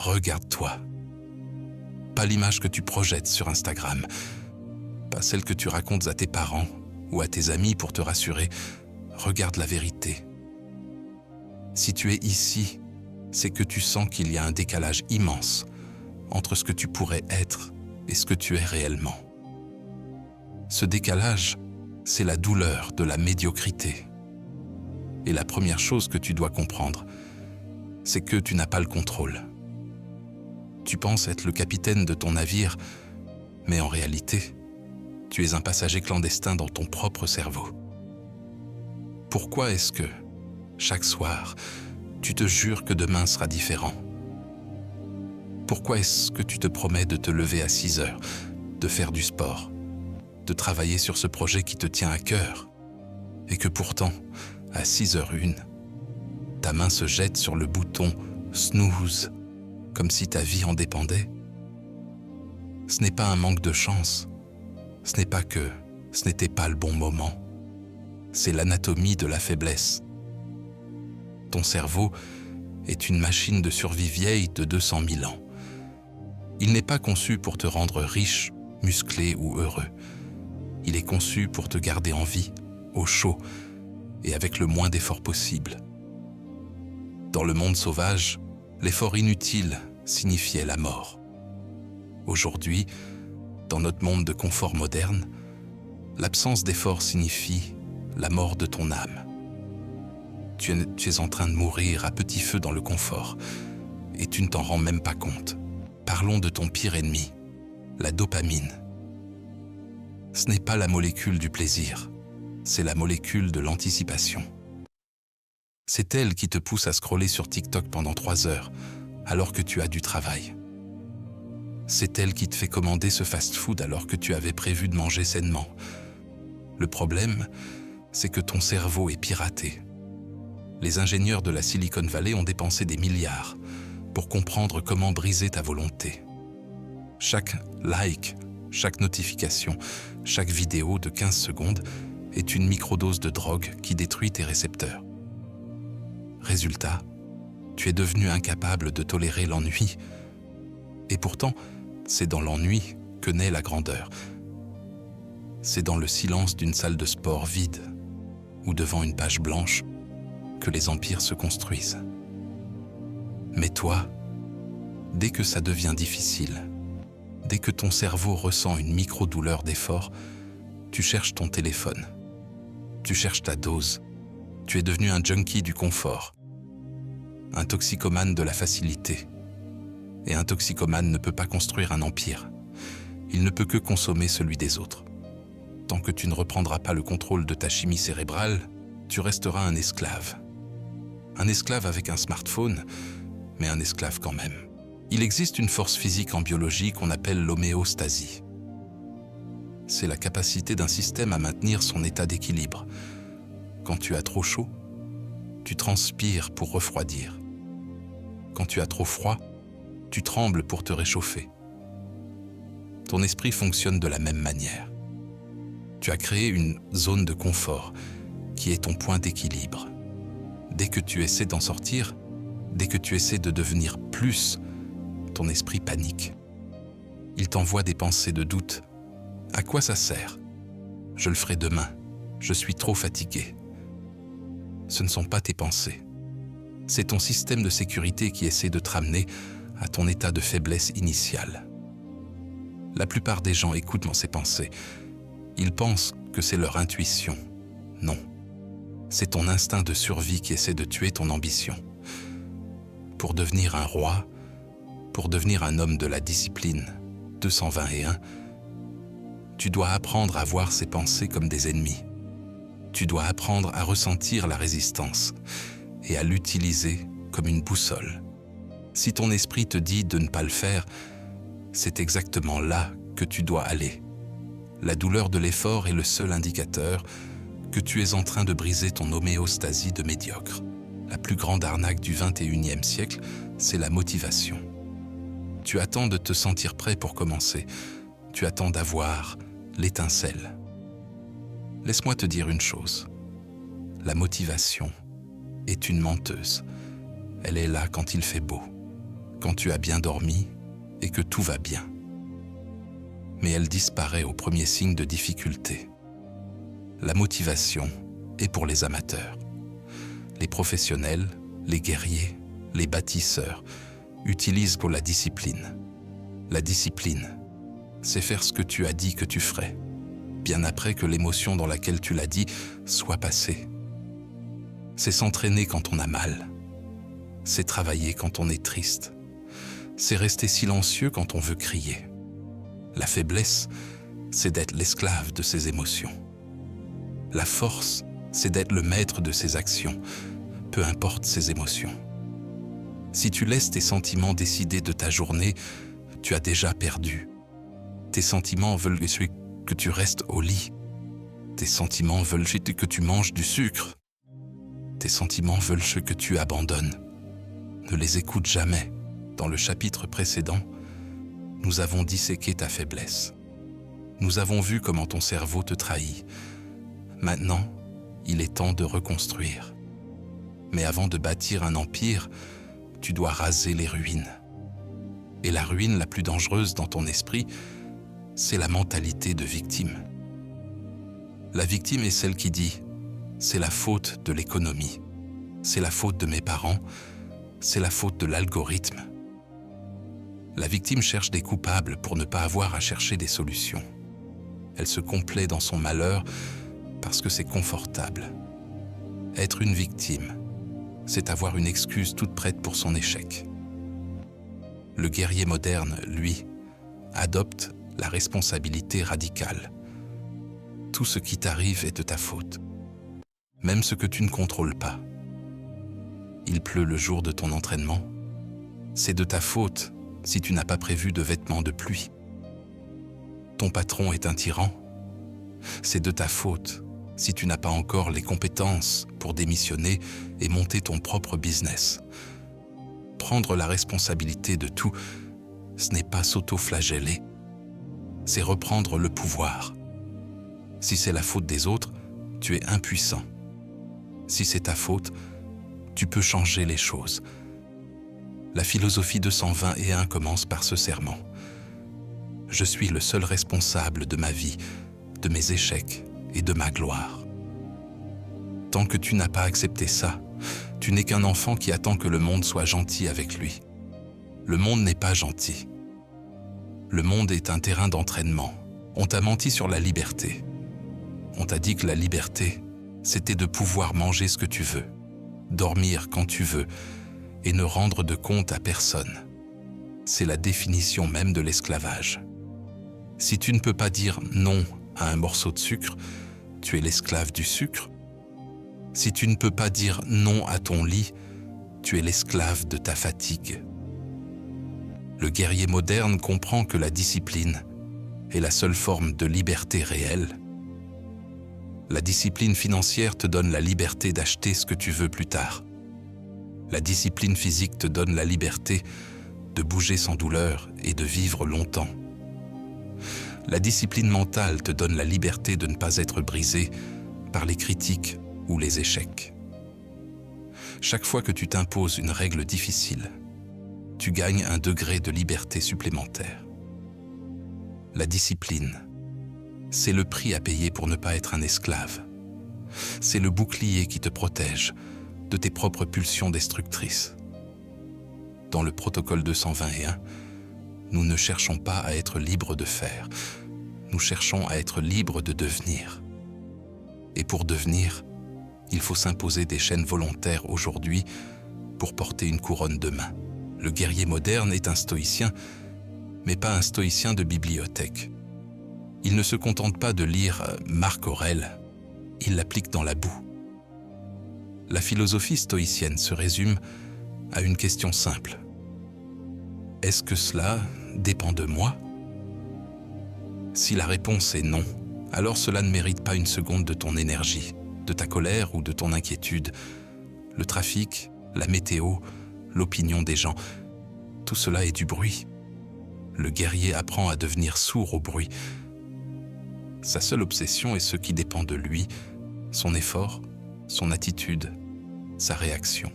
regarde-toi. Pas l'image que tu projettes sur Instagram, pas celle que tu racontes à tes parents ou à tes amis pour te rassurer. Regarde la vérité. Si tu es ici, c'est que tu sens qu'il y a un décalage immense entre ce que tu pourrais être et ce que tu es réellement. Ce décalage, c'est la douleur de la médiocrité. Et la première chose que tu dois comprendre, c'est que tu n'as pas le contrôle. Tu penses être le capitaine de ton navire, mais en réalité, tu es un passager clandestin dans ton propre cerveau. Pourquoi est-ce que, chaque soir, tu te jures que demain sera différent? Pourquoi est-ce que tu te promets de te lever à 6 heures, de faire du sport, de travailler sur ce projet qui te tient à cœur, et que pourtant, à 6h01, ta main se jette sur le bouton « snooze », comme si ta vie en dépendait? Ce n'est pas un manque de chance, ce n'est pas que ce n'était pas le bon moment, c'est l'anatomie de la faiblesse. Ton cerveau est une machine de survie vieille de 200 000 ans. Il n'est pas conçu pour te rendre riche, musclé ou heureux. Il est conçu pour te garder en vie, au chaud et avec le moins d'efforts possible. Dans le monde sauvage, l'effort inutile signifiait la mort. Aujourd'hui, dans notre monde de confort moderne, l'absence d'effort signifie la mort de ton âme. Tu es en train de mourir à petit feu dans le confort et tu ne t'en rends même pas compte. Parlons de ton pire ennemi, la dopamine. Ce n'est pas la molécule du plaisir, c'est la molécule de l'anticipation. C'est elle qui te pousse à scroller sur TikTok pendant 3 heures, alors que tu as du travail. C'est elle qui te fait commander ce fast-food alors que tu avais prévu de manger sainement. Le problème, c'est que ton cerveau est piraté. Les ingénieurs de la Silicon Valley ont dépensé des milliards pour comprendre comment briser ta volonté. Chaque like, chaque notification, chaque vidéo de 15 secondes est une microdose de drogue qui détruit tes récepteurs. Résultat, tu es devenu incapable de tolérer l'ennui. Et pourtant, c'est dans l'ennui que naît la grandeur. C'est dans le silence d'une salle de sport vide ou devant une page blanche que les empires se construisent. Mais toi, dès que ça devient difficile, dès que ton cerveau ressent une micro-douleur d'effort, tu cherches ton téléphone, tu cherches ta dose, tu es devenu un junkie du confort, un toxicomane de la facilité. Et un toxicomane ne peut pas construire un empire, il ne peut que consommer celui des autres. Tant que tu ne reprendras pas le contrôle de ta chimie cérébrale, tu resteras un esclave. Un esclave avec un smartphone, mais un esclave quand même. Il existe une force physique en biologie qu'on appelle l'homéostasie. C'est la capacité d'un système à maintenir son état d'équilibre. Quand tu as trop chaud, tu transpires pour refroidir. Quand tu as trop froid, tu trembles pour te réchauffer. Ton esprit fonctionne de la même manière. Tu as créé une zone de confort qui est ton point d'équilibre. Dès que tu essaies d'en sortir, dès que tu essaies de devenir plus, ton esprit panique. Il t'envoie des pensées de doute. À quoi ça sert? Je le ferai demain. Je suis trop fatigué. Ce ne sont pas tes pensées. C'est ton système de sécurité qui essaie de te ramener à ton état de faiblesse initiale. La plupart des gens écoutent dans ces pensées. Ils pensent que c'est leur intuition. Non. C'est ton instinct de survie qui essaie de tuer ton ambition. Pour devenir un roi, pour devenir un homme de la discipline 221, tu dois apprendre à voir ces pensées comme des ennemis. Tu dois apprendre à ressentir la résistance et à l'utiliser comme une boussole. Si ton esprit te dit de ne pas le faire, c'est exactement là que tu dois aller. La douleur de l'effort est le seul indicateur que tu es en train de briser ton homéostasie de médiocre. La plus grande arnaque du 21e siècle, c'est la motivation. Tu attends de te sentir prêt pour commencer. Tu attends d'avoir l'étincelle. Laisse-moi te dire une chose. La motivation est une menteuse. Elle est là quand il fait beau. quand tu as bien dormi et que tout va bien. Mais elle disparaît au premier signe de difficulté. La motivation est pour les amateurs. Les professionnels, les guerriers, les bâtisseurs utilisent pour la discipline. La discipline, c'est faire ce que tu as dit que tu ferais, bien après que l'émotion dans laquelle tu l'as dit soit passée. C'est s'entraîner quand on a mal. C'est travailler quand on est triste. C'est rester silencieux quand on veut crier. La faiblesse, c'est d'être l'esclave de ses émotions. La force, c'est d'être le maître de ses actions, peu importe ses émotions. Si tu laisses tes sentiments décider de ta journée, tu as déjà perdu. Tes sentiments veulent que tu restes au lit. Tes sentiments veulent que tu manges du sucre. Tes sentiments veulent que tu abandonnes. Ne les écoute jamais. Dans le chapitre précédent, nous avons disséqué ta faiblesse. Nous avons vu comment ton cerveau te trahit. Maintenant, il est temps de reconstruire. Mais avant de bâtir un empire, tu dois raser les ruines. Et la ruine la plus dangereuse dans ton esprit, c'est la mentalité de victime. La victime est celle qui dit « c'est la faute de l'économie, c'est la faute de mes parents, c'est la faute de l'algorithme ». La victime cherche des coupables pour ne pas avoir à chercher des solutions. Elle se complaît dans son malheur parce que c'est confortable. Être une victime, c'est avoir une excuse toute prête pour son échec. Le guerrier moderne, lui, adopte la responsabilité radicale. Tout ce qui t'arrive est de ta faute, même ce que tu ne contrôles pas. Il pleut le jour de ton entraînement, c'est de ta faute si tu n'as pas prévu de vêtements de pluie. Ton patron est un tyran, c'est de ta faute si tu n'as pas encore les compétences pour démissionner et monter ton propre business. Prendre la responsabilité de tout, ce n'est pas s'auto-flageller, c'est reprendre le pouvoir. Si c'est la faute des autres, tu es impuissant. Si c'est ta faute, tu peux changer les choses. La philosophie 221 commence par ce serment. Je suis le seul responsable de ma vie, de mes échecs et de ma gloire. Tant que tu n'as pas accepté ça, tu n'es qu'un enfant qui attend que le monde soit gentil avec lui. Le monde n'est pas gentil. Le monde est un terrain d'entraînement. On t'a menti sur la liberté. On t'a dit que la liberté, c'était de pouvoir manger ce que tu veux, dormir quand tu veux et ne rendre de compte à personne. C'est la définition même de l'esclavage. Si tu ne peux pas dire non à un morceau de sucre, tu es l'esclave du sucre. Si tu ne peux pas dire non à ton lit, tu es l'esclave de ta fatigue. Le guerrier moderne comprend que la discipline est la seule forme de liberté réelle. La discipline financière te donne la liberté d'acheter ce que tu veux plus tard. La discipline physique te donne la liberté de bouger sans douleur et de vivre longtemps. La discipline mentale te donne la liberté de ne pas être brisé par les critiques ou les échecs. Chaque fois que tu t'imposes une règle difficile, tu gagnes un degré de liberté supplémentaire. La discipline, c'est le prix à payer pour ne pas être un esclave. C'est le bouclier qui te protège de tes propres pulsions destructrices. Dans le protocole 221, nous ne cherchons pas à être libres de faire, nous cherchons à être libres de devenir. Et pour devenir, il faut s'imposer des chaînes volontaires aujourd'hui pour porter une couronne demain. Le guerrier moderne est un stoïcien, mais pas un stoïcien de bibliothèque. Il ne se contente pas de lire Marc Aurèle, il l'applique dans la boue. La philosophie stoïcienne se résume à une question simple. Est-ce que cela dépend de moi? Si la réponse est non, alors cela ne mérite pas une seconde de ton énergie, de ta colère ou de ton inquiétude. Le trafic, la météo, l'opinion des gens, tout cela est du bruit. Le guerrier apprend à devenir sourd au bruit. Sa seule obsession est ce qui dépend de lui, son effort, son attitude, sa réaction.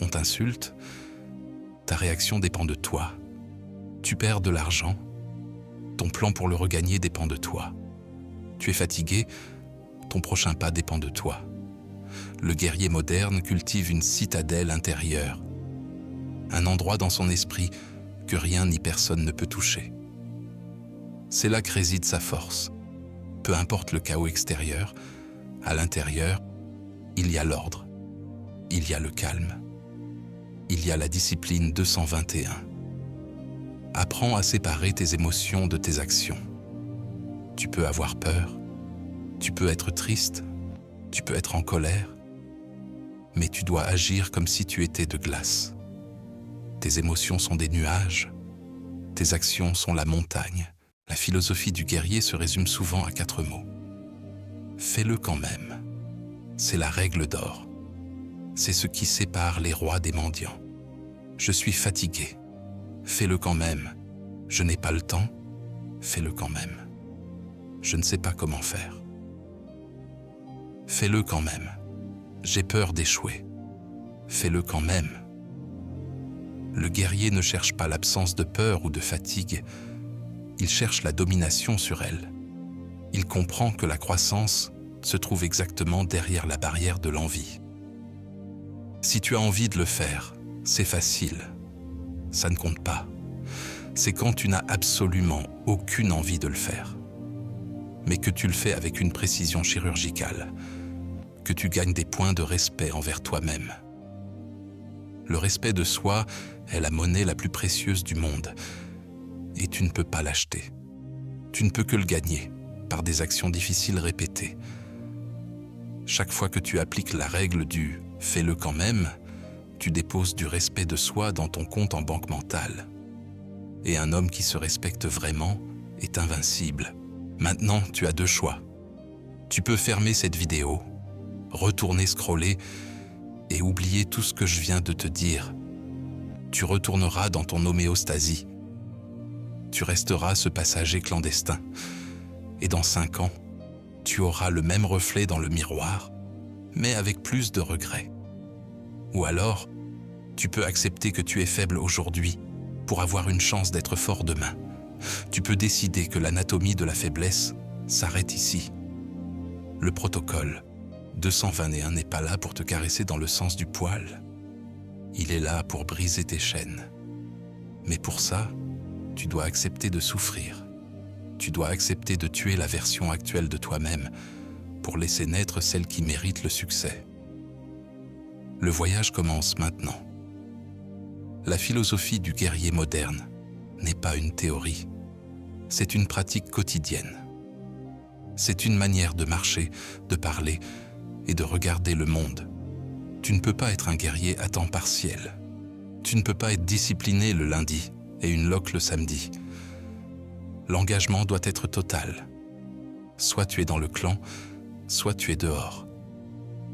On t'insulte, ta réaction dépend de toi. Tu perds de l'argent, ton plan pour le regagner dépend de toi. Tu es fatigué, ton prochain pas dépend de toi. Le guerrier moderne cultive une citadelle intérieure, un endroit dans son esprit que rien ni personne ne peut toucher. C'est là que réside sa force. Peu importe le chaos extérieur, à l'intérieur, il y a l'ordre, il y a le calme, il y a la discipline 221. Apprends à séparer tes émotions de tes actions. Tu peux avoir peur, tu peux être triste, tu peux être en colère, mais tu dois agir comme si tu étais de glace. Tes émotions sont des nuages, tes actions sont la montagne. La philosophie du guerrier se résume souvent à 4 mots. Fais-le quand même. C'est la règle d'or. C'est ce qui sépare les rois des mendiants. Je suis fatigué. Fais-le quand même. Je n'ai pas le temps. Fais-le quand même. Je ne sais pas comment faire. Fais-le quand même. J'ai peur d'échouer. Fais-le quand même. Le guerrier ne cherche pas l'absence de peur ou de fatigue. Il cherche la domination sur elle. Il comprend que la croissance se trouve exactement derrière la barrière de l'envie. Si tu as envie de le faire, c'est facile. Ça ne compte pas. C'est quand tu n'as absolument aucune envie de le faire, mais que tu le fais avec une précision chirurgicale, que tu gagnes des points de respect envers toi-même. Le respect de soi est la monnaie la plus précieuse du monde, et tu ne peux pas l'acheter. Tu ne peux que le gagner par des actions difficiles répétées. Chaque fois que tu appliques la règle du « fais-le quand même », tu déposes du respect de soi dans ton compte en banque mentale. Et un homme qui se respecte vraiment est invincible. Maintenant, tu as 2 choix. Tu peux fermer cette vidéo, retourner scroller et oublier tout ce que je viens de te dire. Tu retourneras dans ton homéostasie. Tu resteras ce passager clandestin. Et dans 5 ans, tu auras le même reflet dans le miroir, mais avec plus de regrets. Ou alors, tu peux accepter que tu es faible aujourd'hui pour avoir une chance d'être fort demain. Tu peux décider que l'anatomie de la faiblesse s'arrête ici. Le protocole 221 n'est pas là pour te caresser dans le sens du poil. Il est là pour briser tes chaînes. Mais pour ça, tu dois accepter de souffrir. Tu dois accepter de tuer la version actuelle de toi-même pour laisser naître celle qui mérite le succès. Le voyage commence maintenant. La philosophie du guerrier moderne n'est pas une théorie. C'est une pratique quotidienne. C'est une manière de marcher, de parler et de regarder le monde. Tu ne peux pas être un guerrier à temps partiel. Tu ne peux pas être discipliné le lundi et une loque le samedi. L'engagement doit être total. Soit tu es dans le clan, soit tu es dehors.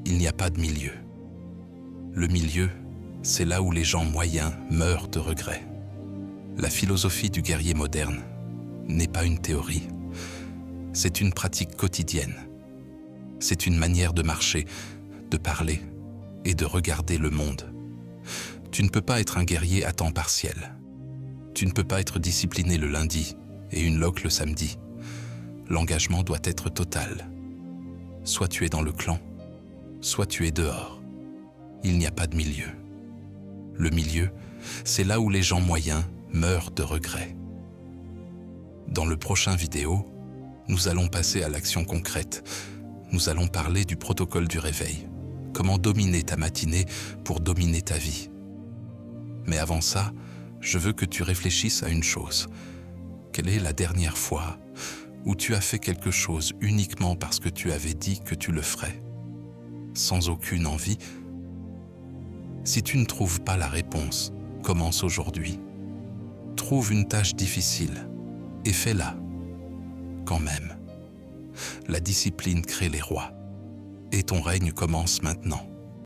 Il n'y a pas de milieu. Le milieu, c'est là où les gens moyens meurent de regret. La philosophie du guerrier moderne n'est pas une théorie. C'est une pratique quotidienne. C'est une manière de marcher, de parler et de regarder le monde. Tu ne peux pas être un guerrier à temps partiel. Tu ne peux pas être discipliné le lundi et une loque le samedi. L'engagement doit être total. Soit tu es dans le clan, soit tu es dehors. Il n'y a pas de milieu. Le milieu, c'est là où les gens moyens meurent de regret. Dans le prochain vidéo, nous allons passer à l'action concrète. Nous allons parler du protocole du réveil. Comment dominer ta matinée pour dominer ta vie. Mais avant ça, je veux que tu réfléchisses à une chose. Quelle est la dernière fois où tu as fait quelque chose uniquement parce que tu avais dit que tu le ferais, sans aucune envie? Si tu ne trouves pas la réponse, commence aujourd'hui. Trouve une tâche difficile et fais-la. Quand même. La discipline crée les rois. Et ton règne commence maintenant.